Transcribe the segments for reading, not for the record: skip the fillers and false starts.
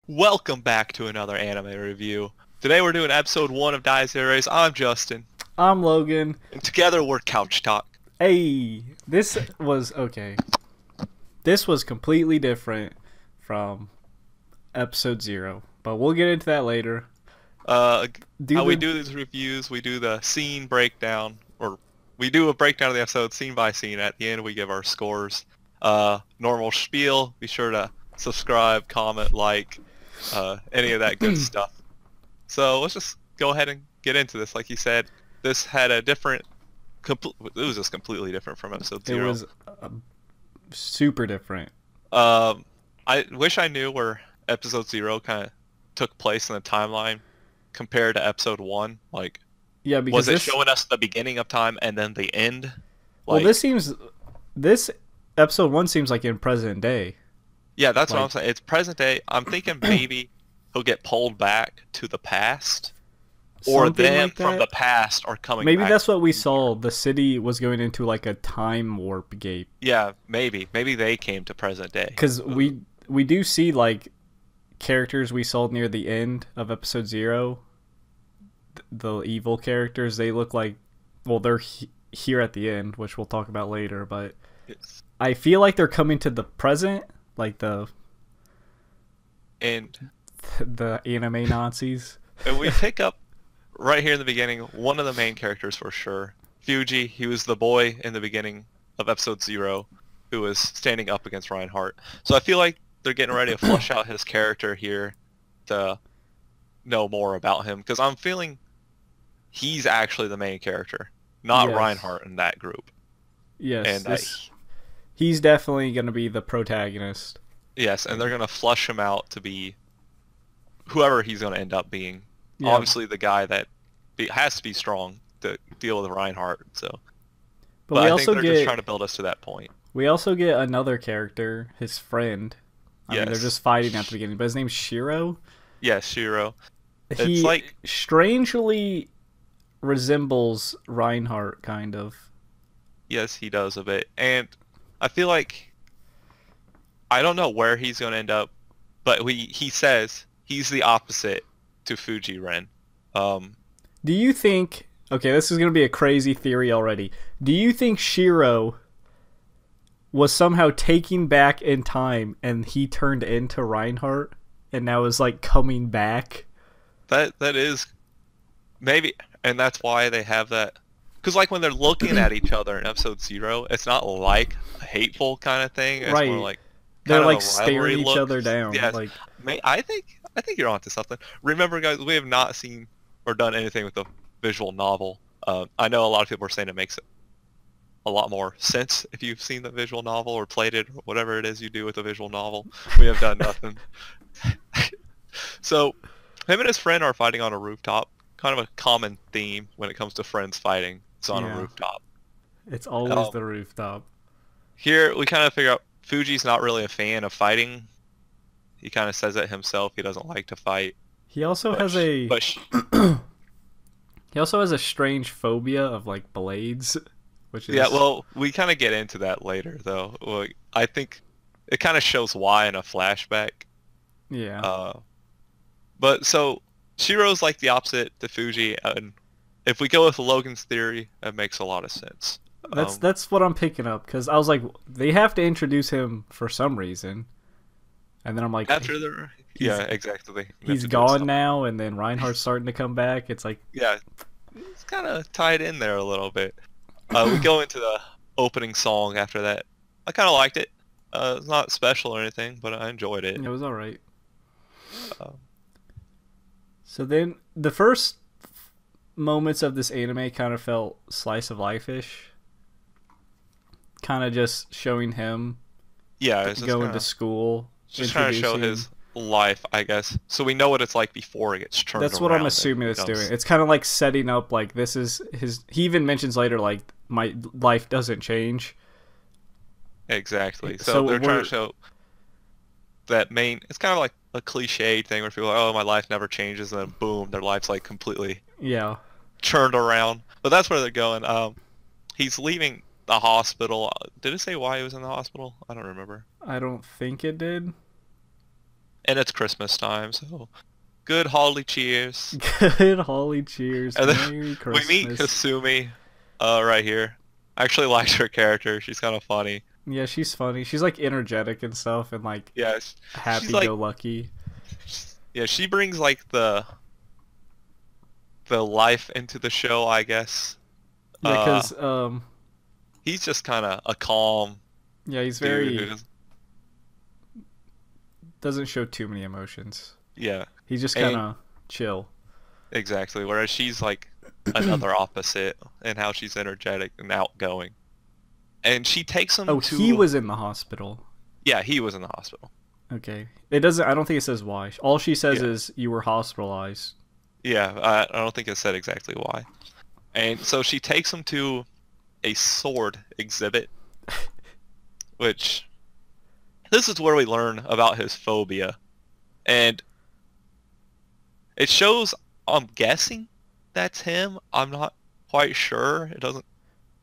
Welcome back to another anime review. Today we're doing episode 1 of Dies Erase. I'm Justin, I'm Logan. and together we're Couch Talk. Hey, this was okay. This was completely different from episode 0, but we'll get into that later. How we do these reviews, we do the scene breakdown, or we do a breakdown of the episode scene by scene. At the end we give our scores. Normal spiel, be sure to subscribe, comment, like, any of that good stuff. So let's just go ahead and get into this. Like you said, this had a different, it was just completely different from episode 0. It was super different. I wish I knew where episode 0 kind of took place in the timeline compared to episode 1. Like, yeah, because was it showing us the beginning of time and then the end? Well, this episode 1 seems like in present day. Yeah, that's what I'm saying. It's present day. I'm thinking maybe he'll get pulled back to the past, or them like from the past are coming maybe back. That's what we saw. The city was going into like a time warp gate. Yeah, maybe they came to present day. Because we do see like characters we saw near the end of episode 0. The evil characters, they look like, well, they're here at the end, which we'll talk about later, but yes. I feel like they're coming to the present, like the anime Nazis. And we pick up right here in the beginning one of the main characters for sure. Fuji, he was the boy in the beginning of episode 0 who was standing up against Reinhardt. So I feel like they're getting ready to flush out his character here to know more about him, because I'm feeling he's actually the main character, not Reinhardt in that group. Yes, and he's definitely going to be the protagonist. Yes, and they're going to flush him out to be whoever he's going to end up being. Yeah. Obviously the guy that has to be strong to deal with Reinhardt. So, but I think they're just trying to build us to that point. We also get another character, his friend. I mean, they're just fighting at the beginning, but his name's Shiro. Yes, Shiro. He like strangely resembles Reinhardt, kind of. Yes, he does a bit. And I feel like, I don't know where he's going to end up, but he says he's the opposite to Fujiren. Do you think, okay, this is going to be a crazy theory already. Do you think Shiro was somehow taken back in time and he turned into Reinhardt and now is like coming back? That is maybe, and that's why they have that. Because like when they're looking at each other in episode 0, it's not like a hateful kind of thing. It's more like they're like staring each other down. Yes. Like, I think you're onto something. Remember, guys, we have not seen or done anything with the visual novel. I know a lot of people are saying it makes a lot more sense if you've seen the visual novel or played it or whatever it is you do with a visual novel. We have done nothing. So him and his friend are fighting on a rooftop. Kind of a common theme when it comes to friends fighting. It's on a rooftop. It's always the rooftop. Here we kind of figure out Fuji's not really a fan of fighting. He kind of says it himself. He doesn't like to fight. He also has a he also has a strange phobia of like blades, which is well, we kind of get into that later though. Like, I think it kind of shows why in a flashback. Yeah. But so Shiro's like the opposite to Fuji, and if we go with Logan's theory, it makes a lot of sense. That's what I'm picking up, because I was like, they have to introduce him for some reason, and then I'm like, after they're exactly. He's gone now, and then Reinhardt's starting to come back. It's like, yeah, it's kind of tied in there a little bit. We go into the opening song after that. I kind of liked it. It's not special or anything, but I enjoyed it. It was all right. So then the first moments of this anime kind of felt slice of life-ish. Kind of just showing him going to school. Just trying to show his life, I guess. So we know what it's like before it gets turned around. That's what I'm assuming it's doing. It's kind of like setting up, like, this is his... He even mentions later, like, my life doesn't change. Exactly. So they're trying to show that main... It's kind of like a cliched thing where people are like, oh, my life never changes, and then boom, their life's like completely turned around. But that's where they're going. He's leaving the hospital. Did it say why he was in the hospital? I don't remember. I don't think it did. and it's Christmas time, so good holly cheers. Good holly cheers. And then Merry we meet Christmas. Kasumi, right here. I actually liked her character. She's kind of funny. Yeah, she's funny. She's like energetic and stuff, and like Yeah, she's like, happy-go-lucky. yeah, she brings like the life into the show, I guess. Yeah, because he's just kind of a calm. yeah, he's dude very who's- doesn't show too many emotions. yeah, He's just kind of chill. exactly. Whereas she's like another opposite in how she's energetic and outgoing. And she takes him Oh, to... he was in the hospital. Yeah, he was in the hospital. Okay. It doesn't. I don't think it says why. All she says Yeah. is you were hospitalized. Yeah, I don't think it said exactly why. And so she takes him to a sword exhibit, which this is where we learn about his phobia. And it shows, I'm guessing that's him. I'm not quite sure. It doesn't...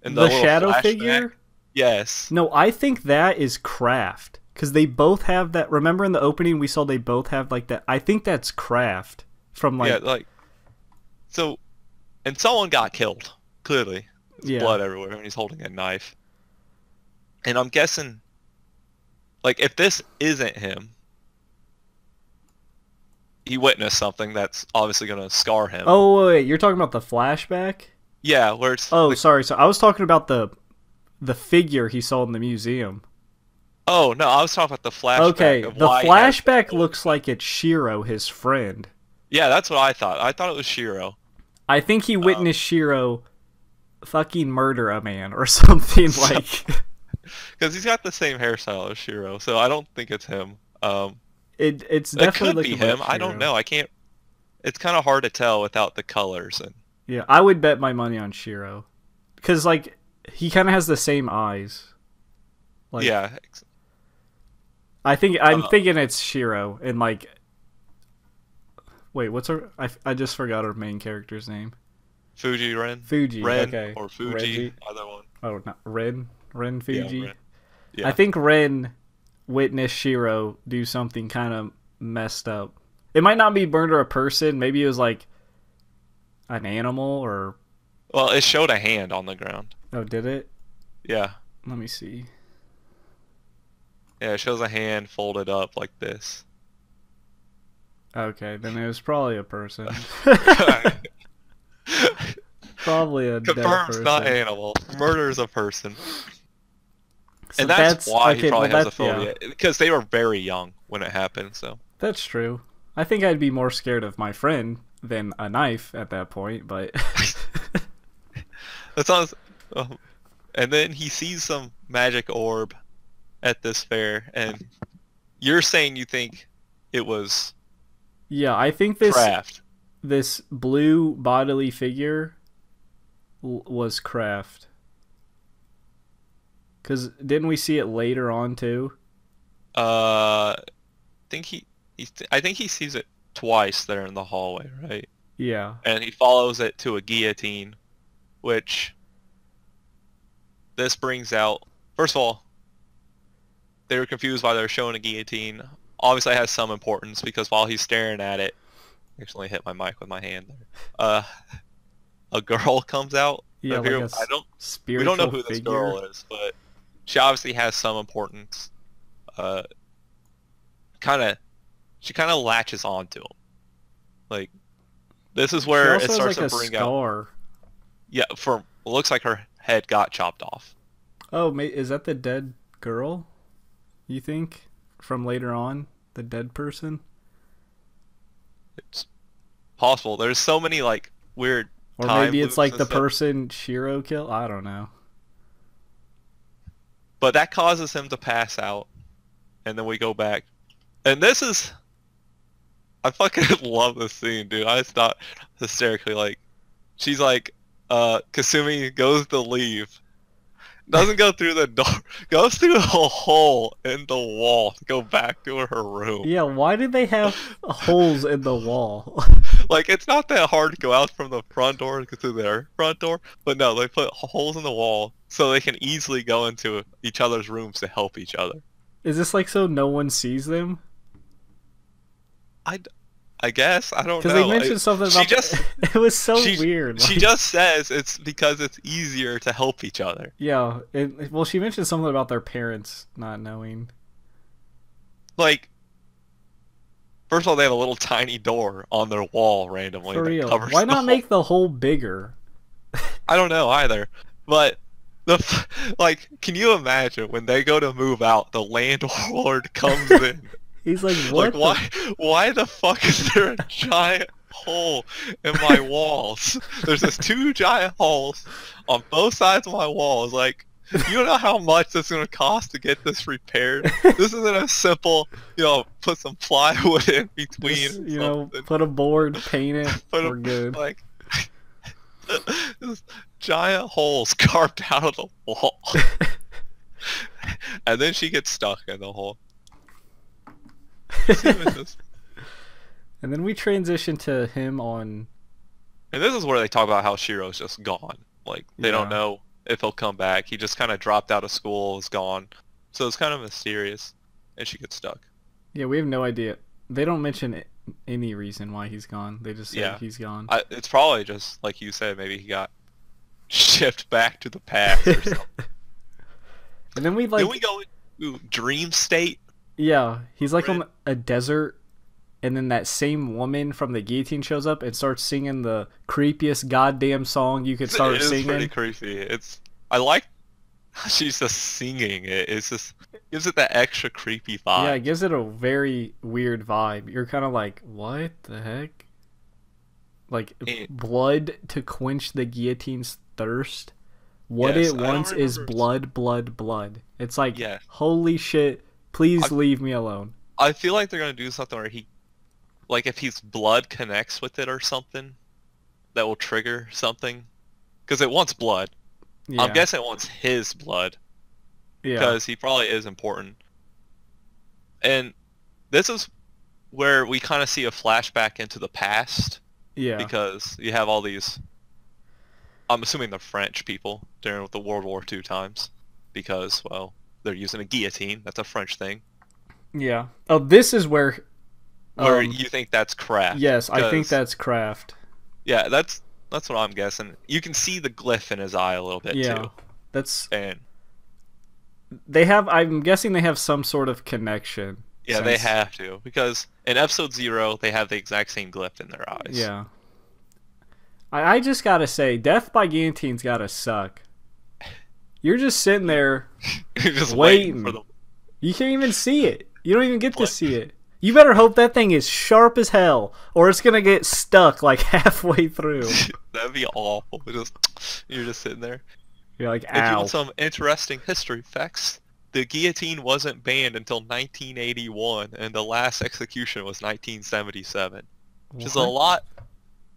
In The little shadow flashback- figure? Yes. No, I think that is Kraft. Because they both have that. Remember in the opening we saw they both have like that. I think that's Kraft from like. Yeah, like... So... And someone got killed, clearly. There's Yeah. blood everywhere, and he's holding a knife. And I'm guessing... Like, if this isn't him... He witnessed something that's obviously going to scar him. Oh wait, you're talking about the flashback? Yeah, where it's... Oh, like, sorry. So I was talking about the figure he saw in the museum. oh, no, I was talking about the flashback Okay, of the why he has- flashback looks like it's Shiro, his friend. Yeah, that's what I thought. I thought it was Shiro. I think he witnessed Shiro fucking murder a man or something like. Because he's got the same hairstyle as Shiro, so I don't think it's him. It's It definitely could be looking him. like I don't Shiro. know. I can't... It's kind of hard to tell without the colors. And Yeah, I would bet my money on Shiro, because like he kind of has the same eyes. Like, yeah. I'm thinking it's Shiro, and like, wait, what's her? I just forgot her main character's name. Fuji Ren. Fuji. Ren Okay. or Fuji. Reggie. Either one. Oh, not Ren. Ren Fuji. Yeah, Ren. Yeah. I think Ren witnessed Shiro do something kind of messed up. It might not be murder a person. Maybe it was like an animal or... Well, it showed a hand on the ground. Oh, did it? Yeah. Let me see. Yeah, it shows a hand folded up like this. Okay, then it was probably a person. Probably a dead Confirms person. not animal. Murders a person. So And that's why he okay, probably well, has a phobia. Because they were very young when it happened, so. That's true. I think I'd be more scared of my friend than a knife at that point, but... That sounds... and then he sees some magic orb at this fair, and you're saying you think it was Yeah, I think this Kraft. this blue bodily figure was Kraft. Because didn't we see it later on too? I think I think he sees it twice there in the hallway, right? Yeah. And he follows it to a guillotine, which this brings out... First of all, they were confused why they were showing a guillotine. Obviously it has some importance because while he's staring at it... I accidentally hit my mic with my hand there. A girl comes out. Yeah, of here. like a we spiritual don't know who this figure. girl is, but she obviously has some importance. She kind of latches onto him. Like, this is where She it also starts has, like, to a bring out... scar. Yeah, it looks like her head got chopped off. Oh, is that the dead girl? You think from later on, the dead person? It's possible. There's so many like weird Or time maybe it's loops like and the stuff. person Shiro killed? I don't know. But that causes him to pass out, and then we go back. And this is... I fucking love this scene, dude. I just thought hysterically, like... She's like, Kasumi goes to leave. Doesn't go through the door. Goes through a hole in the wall to go back to her room. Yeah, why did they have holes in the wall? Like, it's not that hard to go out from the front door to go through their front door. But no, they put holes in the wall so they can easily go into each other's rooms to help each other. Is this like so no one sees them? I guess I don't know. Because they mentioned something about it was so weird. She just says it's because it's easier to help each other. Yeah. Well, she mentioned something about their parents not knowing. Like, first of all, they have a little tiny door on their wall randomly. For real. That covers Why not make the hole bigger? I don't know either. But like, can you imagine when they go to move out, the landlord comes in. He's like, what? Like, why the fuck is there a giant hole in my walls? There's just 2 giant holes on both sides of my walls. Like, you know how much it's going to cost to get this repaired? This isn't a simple, put some plywood in between. Just, put a board, paint it, we're good. Like, just giant holes carved out of the wall. And then she gets stuck in the hole. And then we transition to him on... And this is where they talk about how Shiro's just gone. Like, they don't know if he'll come back. He just kind of dropped out of school, is gone. So it's kind of mysterious. And she gets stuck. Yeah, we have no idea. They don't mention any reason why he's gone. They just say he's gone. It's probably just, like you said, maybe he got shipped back to the past or something. And then we Then we go into Dream State. Yeah, he's like on a desert, and then that same woman from the guillotine shows up and starts singing the creepiest goddamn song you could start singing. It's pretty creepy. I like how she's just singing it. It's just gives it that extra creepy vibe. Yeah, it gives it a very weird vibe. You're kind of like, what the heck? Like, blood to quench the guillotine's thirst. What it wants is blood, blood, blood. It's like, holy shit. Please leave me alone. I feel like they're going to do something where if his blood connects with it or something, that will trigger something. Because it wants blood. Yeah. I'm guessing it wants his blood. Yeah. Because he probably is important. And this is where we kind of see a flashback into the past. Yeah. Because you have all these, I'm assuming the French people during the World War II times. Because, well, they're using a guillotine. That's a French thing. Yeah. Oh, this is where you think that's craft. Yes, I think that's craft. Yeah, that's what I'm guessing. You can see the glyph in his eye a little bit too. I'm guessing they have some sort of connection. Yeah, they have to, because in episode 0 they have the exact same glyph in their eyes. Yeah. I just gotta say, death by guillotine's gotta suck. You're just sitting there You're just waiting for the... You can't even see it. You don't even get to see it. You better hope that thing is sharp as hell, or it's gonna get stuck like halfway through. That'd be awful. You're just sitting there. You're like, ow. If you want some interesting history facts, the guillotine wasn't banned until 1981, and the last execution was 1977. Which is a lot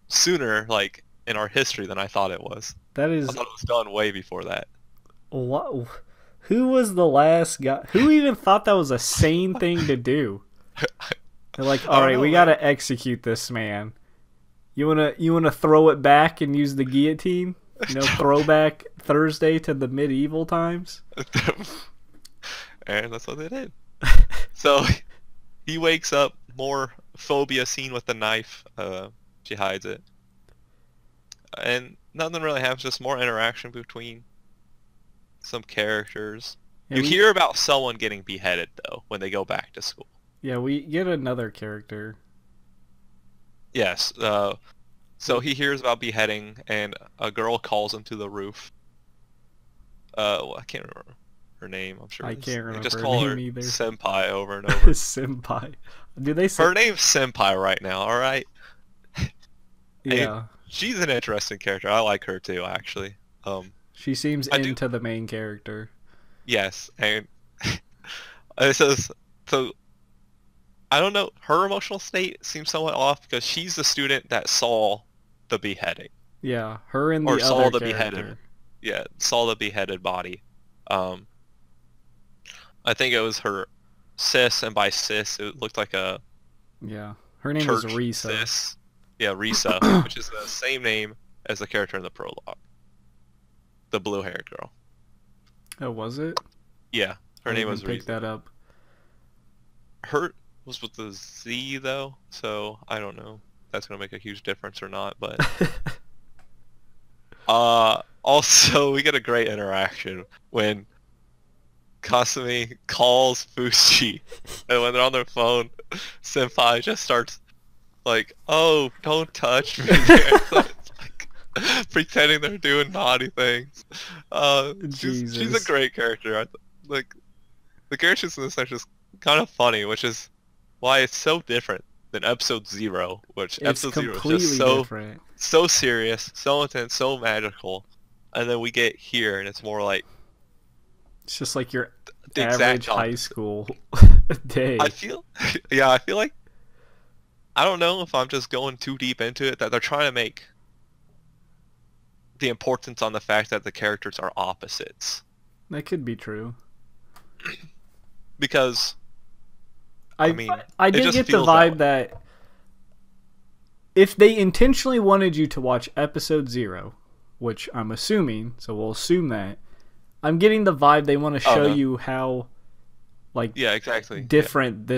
sooner, like, in our history than I thought it was. I thought it was done way before that. What? Who was the last guy? Who even thought that was a sane thing to do? They're like, all right, we gotta execute this man. You wanna throw it back and use the guillotine? Throwback Thursday to the medieval times. And that's what they did. So he wakes up, more phobia scene with the knife. She hides it, and nothing really happens. Just more interaction between some characters. You hear about someone getting beheaded though when they go back to school. Yeah, we get another character. Yes. So he hears about beheading, and a girl calls him to the roof. I can't remember her name. I'm sure I can't remember. Just her call name her either. Senpai over and over. Senpai. Do they say... Her name's Senpai right now. All right. Yeah. And she's an interesting character. I like her too, actually. She seems into the main character. Yes, and it says so. I don't know. Her emotional state seems somewhat off because she's the student that saw the beheading. Yeah, her and the other saw the beheaded. Yeah, saw the beheaded body. I think it was her sis, and by sis, it looked like a... Yeah, her name was Risa. Sis. Yeah, Risa, which is the same name as the character in the prologue. The blue-haired girl. Oh, was it? Yeah, her name was Risa. Pick that up. was with the Z though, so I don't know if that's gonna make a huge difference or not. But also we get a great interaction when Kasumi calls Fushi, and when they're on their phone, Senpai just starts like, "Oh, don't touch me." Like, pretending they're doing naughty things. She's a great character. Like the characters in this are just kind of funny, which is why it's so different than Episode 0, which Episode 0 is just so serious, so intense, so magical, and then we get here and it's more like it's just like your average high school day. I feel like I don't know if I'm just going too deep into it, that they're trying to make the importance on the fact that the characters are opposites. That could be true. Because I mean, I did get the vibe that if they intentionally wanted you to watch Episode 0, which I'm assuming, so we'll assume that, I'm getting the vibe they want to show you how, like, exactly, different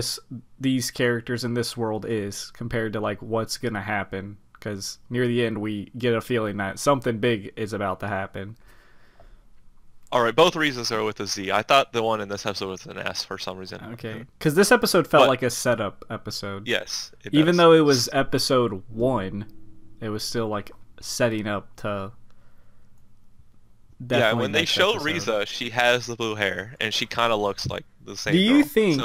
these characters in this world is compared to like what's gonna happen. Because near the end, we get a feeling that something big is about to happen. All right, both reasons are with a Z. I thought the one in this episode was an S for some reason. Okay, because this episode felt like a setup episode. Yes, even though it was episode 1, it was still like setting up to. Yeah, when they show Riza, she has the blue hair, and she kind of looks like the same. Do you think,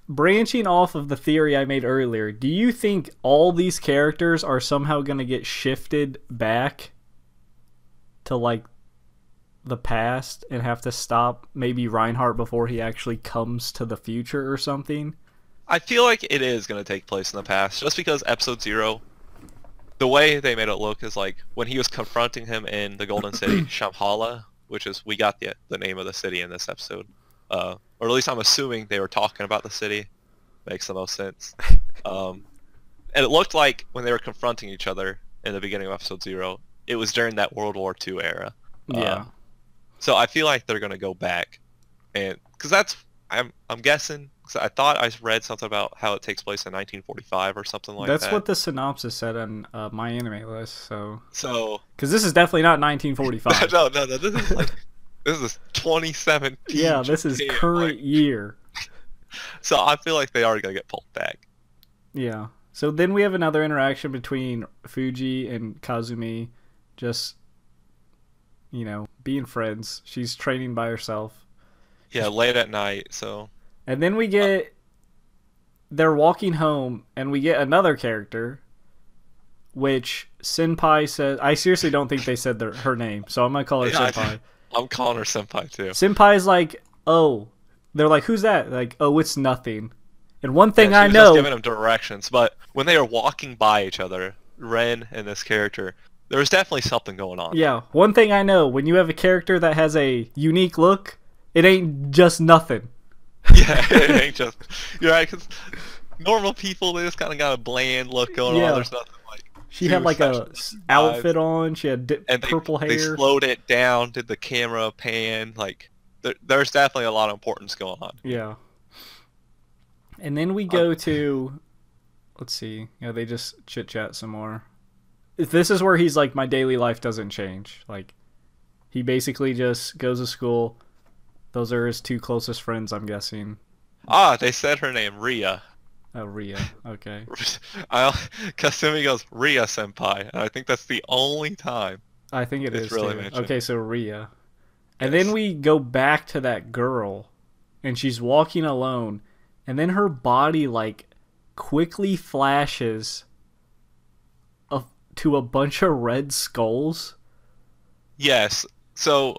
branching off of the theory I made earlier, do you think all these characters are somehow going to get shifted back to like the past and have to stop maybe Reinhardt before he actually comes to the future or something? I feel like it is going to take place in the past, just because Episode 0, the way they made it look is like when he was confronting him in the Golden City, Shambhala, which is, we got the name of the city in this episode. Or at least I'm assuming they were talking about the city. Makes the most sense. And it looked like when they were confronting each other in the beginning of Episode 0, it was during that World War II era. Yeah. So I feel like they're gonna go back, and because that's I'm guessing. Cause I thought I read something about how it takes place in 1945 or something like that. That's what the synopsis said on my anime list. So because this is definitely not 1945. no, this is 2017. Yeah, this is current year. So I feel like they are gonna get pulled back. Yeah. So then we have another interaction between Fuji and Kazumi, just, you know, being friends. She's training by herself. Yeah, late at night, so. And then we get, they're walking home, and we get another character, which Senpai says, I seriously don't think they said her name, so I'm going to call her Senpai. I'm calling her Senpai, too. Senpai's like, oh, they're like, who's that? Like, oh, it's nothing. And one thing I know... Just giving them directions, but when they are walking by each other, Ren and this character, there was definitely something going on. Yeah, one thing I know, when you have a character that has a unique look, it ain't just nothing. Yeah, it ain't just... You're right, because normal people, they just kind of got a bland look going on. There's nothing like... She had like a outfit on, she had purple hair. They slowed it down, did the camera pan, like... There's definitely a lot of importance going on. Yeah. And then we go to... Let's see. Yeah, they just chit-chat some more. This is where he's like, my daily life doesn't change. Like, he basically just goes to school. Those are his 2 closest friends, I'm guessing. Ah, they said her name, Ria. Oh, Ria. Okay. Kasumi goes, Ria Senpai. And I think that's the only time. I think it is really too. mentioned. Okay, so Ria. And then we go back to that girl. And she's walking alone. And then her body, like, quickly flashes to a bunch of red skulls. Yes. So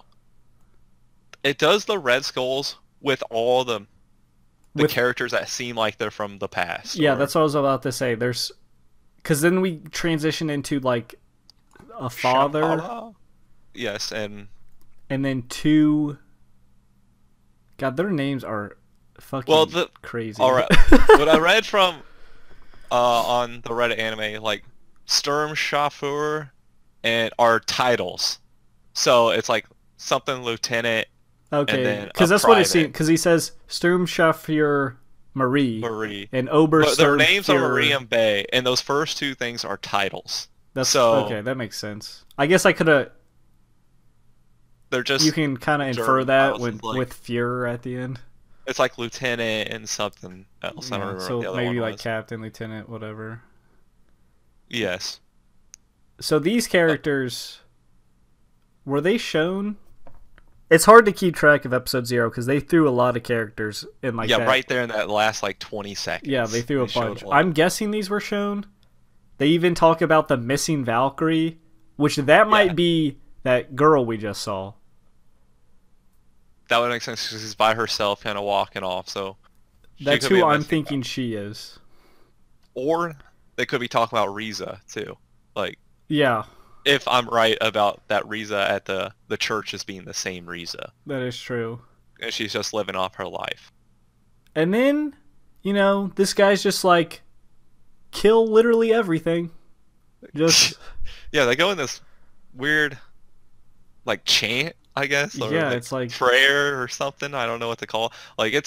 it does the red skulls with all the characters that seem like they're from the past. Yeah, that's what I was about to say. There's, because then we transition into like a father. Shambhala? Yes, and then 2. God, their names are fucking crazy. All right. What I read from on the Reddit anime, like Sturmschaffer and are titles. So it's like something lieutenant. Okay, because that's what it seems. Because he says Sturmschaffer Marie. Marie. And Ober. But their names are Marie and Bay, and those first two things are titles. That's so, okay. That makes sense. I guess I could have. They're just. You can kind of infer that with Fuhrer at the end. It's like lieutenant and something else. I don't remember. So what the other maybe one like was. captain, lieutenant, whatever. Yes. So these characters, were they shown? It's hard to keep track of episode 0 because they threw a lot of characters in like that. Right there in that last like 20 seconds. Yeah, they threw a bunch. I'm guessing these were shown. They even talk about the missing Valkyrie, which that might be that girl we just saw. That would make sense because she's by herself, kind of walking off. So that's who I'm thinking she is. Or they could be talking about Riza too, like. Yeah. If I'm right about that Riza at the church as being the same Riza. That is true. And she's just living off her life. And then, this guy's just like, kill literally everything. Just. Yeah, they go in this weird, like, chant, I guess. Or it's like prayer or something. I don't know what to call it. Like,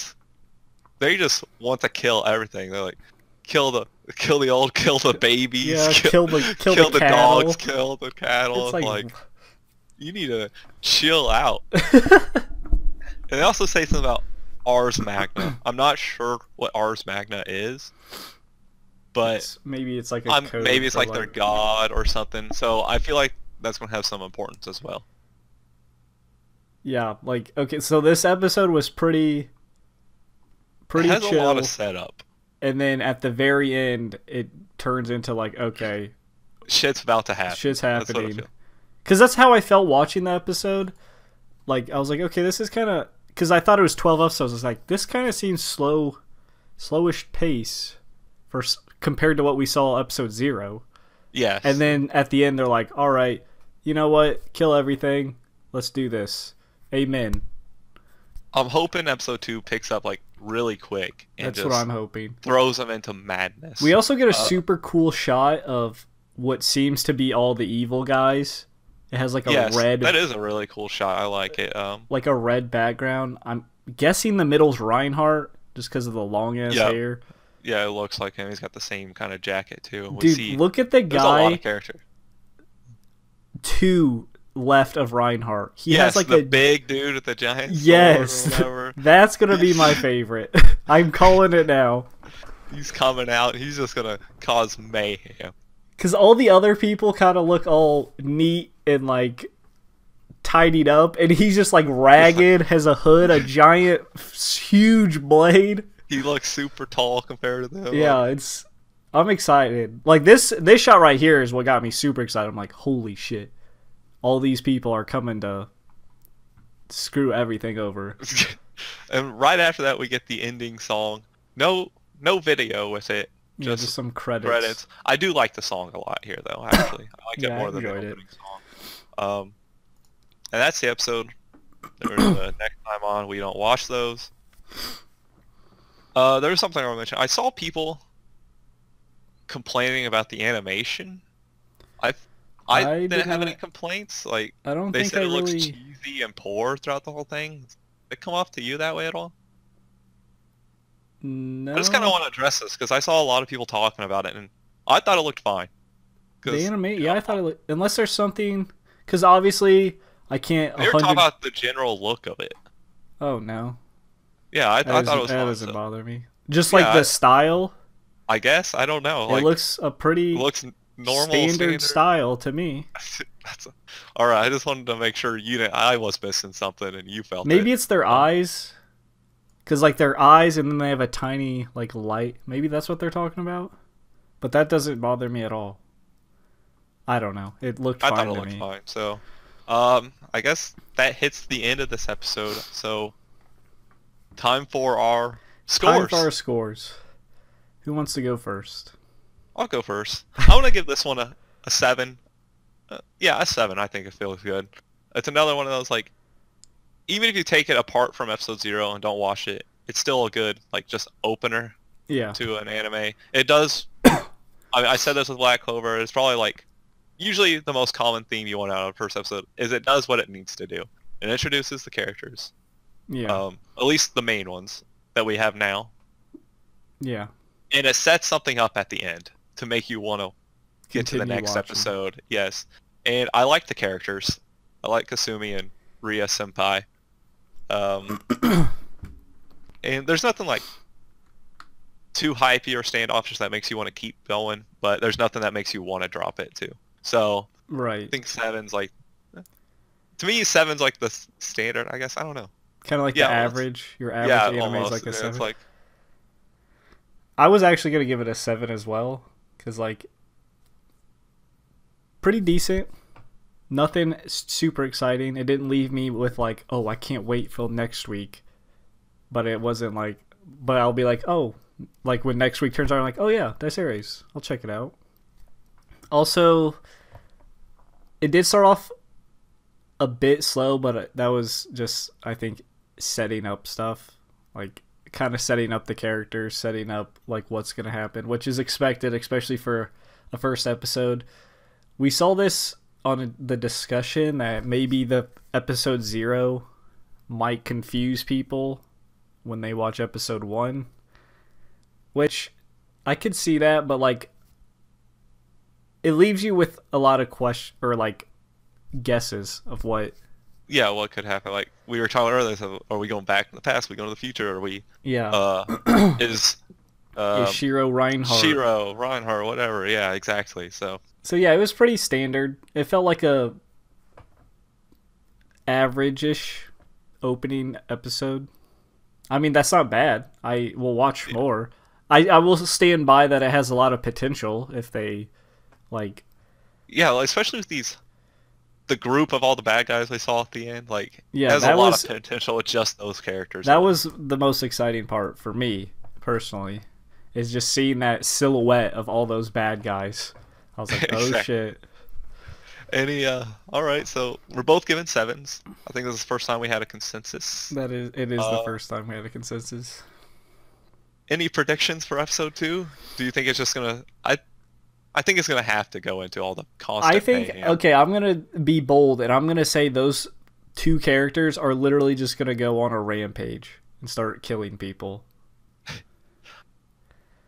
they just want to kill everything. They're like, kill the old, kill the babies, kill the dogs, kill the cattle. It's like, you need to chill out. And they also say something about Ars Magna. I'm not sure what Ars Magna is, but maybe it's like a code maybe it's like their god or something. So I feel like that's gonna have some importance as well. Yeah, like okay, so this episode was pretty it has chill. A lot of setup. And then at the very end, it turns into like, okay, shit's about to happen. Shit's happening. Because that's how I felt watching the episode. Like, I was like, okay, this is kind of... Because I thought it was 12 episodes. I was like, this kind of seems slowish pace compared to what we saw episode 0. Yes. And then at the end, they're like, all right, you know what? Kill everything. Let's do this. Amen. I'm hoping episode 2 picks up like really quick and that's what I'm hoping. Throws them into madness. We also get a super cool shot of what seems to be all the evil guys. It has like a red. That is a really cool shot. I like it. Like a red background. I'm guessing the middle's Reinhardt just because of the long ass hair. Yeah, it looks like him. He's got the same kind of jacket too. Dude, look at the guy. There's a lot of character. 2 left of Reinhardt. He has like the big dude with the giant sword. Yes, that's gonna be my favorite. I'm calling it now. He's coming out. He's just gonna cause mayhem. Because all the other people kind of look all neat and like tidied up, and he's just like ragged, has a hood, a giant, huge blade. He looks super tall compared to them. Yeah, I'm excited. Like this shot right here is what got me super excited. I'm like, holy shit. All these people are coming to screw everything over. And right after that, we get the ending song. No video with it. Just some credits. I do like the song a lot here, though, actually. I like it more than the opening song. And that's the episode. There's next time on, we don't watch those. There's something I want to mention. I saw people complaining about the animation. I didn't have any complaints. Like, I don't they think said it looks really... cheesy and poor throughout the whole thing. Did it come off to you that way at all? No. I just kind of want to address this because I saw a lot of people talking about it, and I thought it looked fine. The animation, I thought it looked... Unless there's something... Because obviously, I can't... They were talking about the general look of it. Oh, no. Yeah, I thought it was fine. That doesn't bother me. Just like the style... I guess. I don't know. It looks a pretty... It looks normal standard style to me. All right, I just wanted to make sure I was missing something and you felt maybe it's their eyes, because like their eyes and then they have a tiny like light. Maybe that's what they're talking about, but that doesn't bother me at all. I don't know. It looked fine to me. I thought it looked fine. So, I guess that hits the end of this episode. So, time for our scores. Who wants to go first? I'll go first. I want to give this one a 7. Yeah, a 7. I think it feels good. It's another one of those, like, even if you take it apart from episode 0 and don't watch it, it's still a good, like, just opener to an anime. It does... I said this with Black Clover. It's probably, like, usually the most common theme you want out of the first episode is it does what it needs to do. It introduces the characters. Yeah. At least the main ones that we have now. Yeah. And it sets something up at the end to make you want to get to the Continue next watching. episode. Yes. And I like the characters. I like Kasumi and Ria Senpai. And there's nothing like too hypey or standoffish that makes you want to keep going, but there's nothing that makes you want to drop it too. So Right. I think 7's like, to me 7's like the standard, I guess. I don't know. Kind of like the average. Your average anime is like a 7. It's like, I was actually gonna give it a 7 as well, cause like pretty decent. Nothing super exciting. It didn't leave me with like, oh, I can't wait for next week. But it wasn't like, but I'll be like, oh, like when next week turns out, I'm like, oh yeah, that series, I'll check it out. Also, it did start off a bit slow, but that was just, I think, setting up stuff, like kind of setting up the characters, setting up like what's gonna happen, which is expected, especially for a first episode. We saw this on the discussion that maybe the episode 0 might confuse people when they watch episode 1, which I could see that, but like it leaves you with a lot of questions or like guesses of what what could happen. Like we were talking earlier, so are we going back in the past, are we going to the future, are we is Shiro Reinhardt, whatever. Yeah, exactly. So yeah, it was pretty standard. It felt like a average-ish opening episode. I mean, that's not bad. I will watch more. I will stand by that it has a lot of potential if they, like... Yeah, especially with the group of all the bad guys we saw at the end. Like, yeah, it has a lot of potential with just those characters. That was the most exciting part for me, personally, is just seeing that silhouette of all those bad guys. I was like, oh, exactly. Shit. Alright, so we're both given 7s. I think this is the first time we had a consensus. It is the first time we had a consensus. Any predictions for episode 2? Do you think it's just gonna... I think it's gonna have to go into all the constant mayhem. Okay, I'm gonna be bold, and I'm gonna say those 2 characters are literally just gonna go on a rampage and start killing people.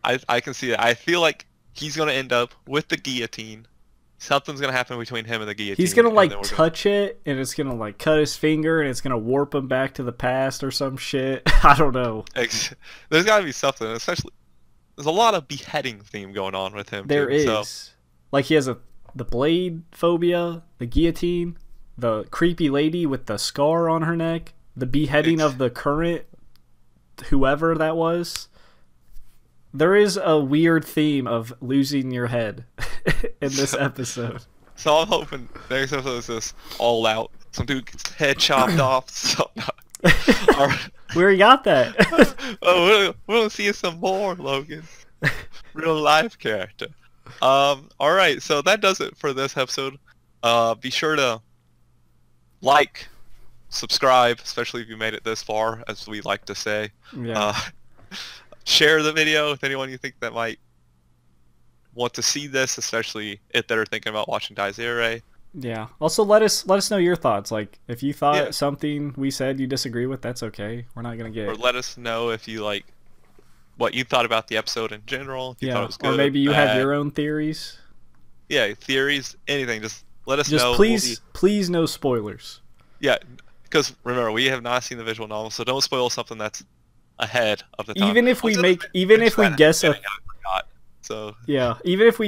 I can see that. I feel like he's gonna end up with the guillotine. Something's gonna happen between him and the guillotine. He's gonna like touch it, and it's gonna like cut his finger, and it's gonna warp him back to the past or some shit. I don't know. There's gotta be something, especially there's a lot of beheading theme going on with him. There is. So. Like he has the blade phobia, the guillotine, the creepy lady with the scar on her neck, the beheading of the current whoever that was. There is a weird theme of losing your head in this episode. So I'm hoping next episode is just all out. Some dude gets his head chopped off. So, Where you got that? we'll see some more, Logan. Real life character. Alright, so that does it for this episode. Be sure to like, subscribe, especially if you made it this far, as we like to say. Yeah. Share the video with anyone you think that might want to see this, especially if they're thinking about watching Daizere. Yeah. Also, let us know your thoughts. Like, if you thought something we said you disagree with, that's okay. We're not gonna get. Or let us know if you like what you thought about the episode in general. If you thought it was good, or maybe you have your own theories. Yeah, theories, anything. Just let us know. Please, no spoilers. Yeah, because remember, we have not seen the visual novel, so don't spoil something that's ahead of the time. Even if we guess even if we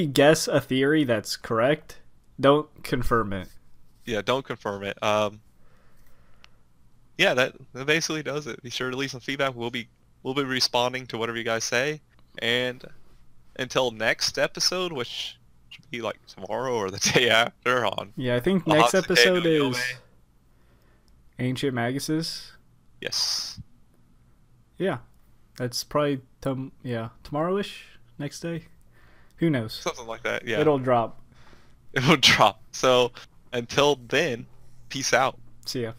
guess a theory that's correct, don't confirm it. Yeah, don't confirm it. Yeah, that basically does it. Be sure to leave some feedback. We'll be responding to whatever you guys say. And until next episode, which should be like tomorrow or the day after on. Yeah, I think next episode is Ancient Maguses. Yes. Yeah, that's probably tomorrow-ish, next day. Who knows? Something like that. Yeah. It'll drop. So until then, peace out. See ya.